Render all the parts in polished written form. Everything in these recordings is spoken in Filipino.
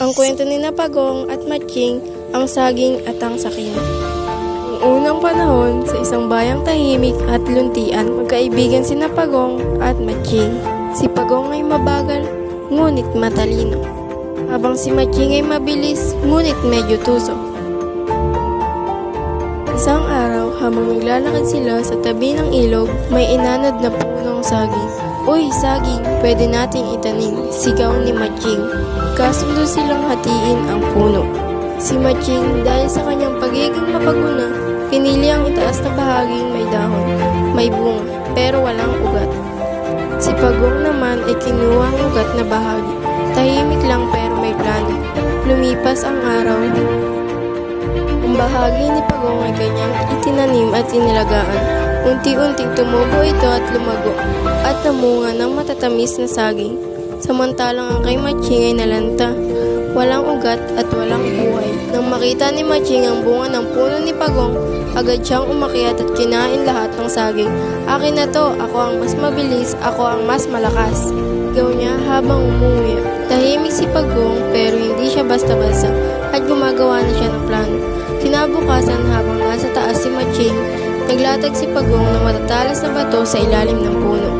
Ang kwento ni Napagong at Matching, ang saging at ang sakin. Noong unang panahon, sa isang bayang tahimik at luntian, magkaibigan si Napagong at Matching. Si Pagong ay mabagal, ngunit matalino. Habang si Matching ay mabilis, ngunit medyo tuso. Isang araw, habang naglalakad sila sa tabi ng ilog, may inanod na punong saging. "Uy, saging, pwede nating itanim," sigaw ni Matching. Kasundo silang hatiin ang puno. Si Matching, dahil sa kanyang pagiging mapaguna, pinili ang itaas na bahaging may dahon, may bunga, pero walang ugat. Si Pagong naman ay kinuha ang ugat na bahagi. Tahimik lang pero may plano. Lumipas ang araw. Ang bahagi ni Pagong ay kanyang itinanim at inilagaan. Unti-unting tumubo ito at lumago at namunga ng matatamis na saging. Samantalang ang kay Matching ay nalanta. Walang ugat at walang buhay. Nang makita ni Matching ang bunga ng puno ni Pagong, agad siyang umakyat at kinain lahat ng saging. "Akin na to, ako ang mas mabilis, ako ang mas malakas," sigaw niya habang umuwi. Tahimik si Pagong pero hindi siya basta-basta at gumagawa na siya ng plano. Kinabukasan habang nasa taas si Matching, naglatag si Pagong ng matatalas na bato sa ilalim ng puno.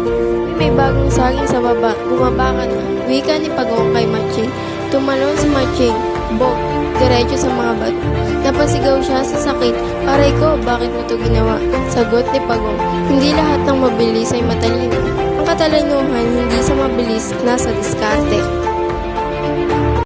"May bagong saging sa baba, bumaba ka na," wika ni Pagong kay Matching. Tumalon si Matching, bog, diretso sa mga bato. Napasigaw siya sa sakit. "Aray ko, bakit mo to ginawa?" Sagot ni Pagong, "Hindi lahat ng mabilis ay matalino. Ang katalinuhan hindi sa mabilis, nasa diskarte."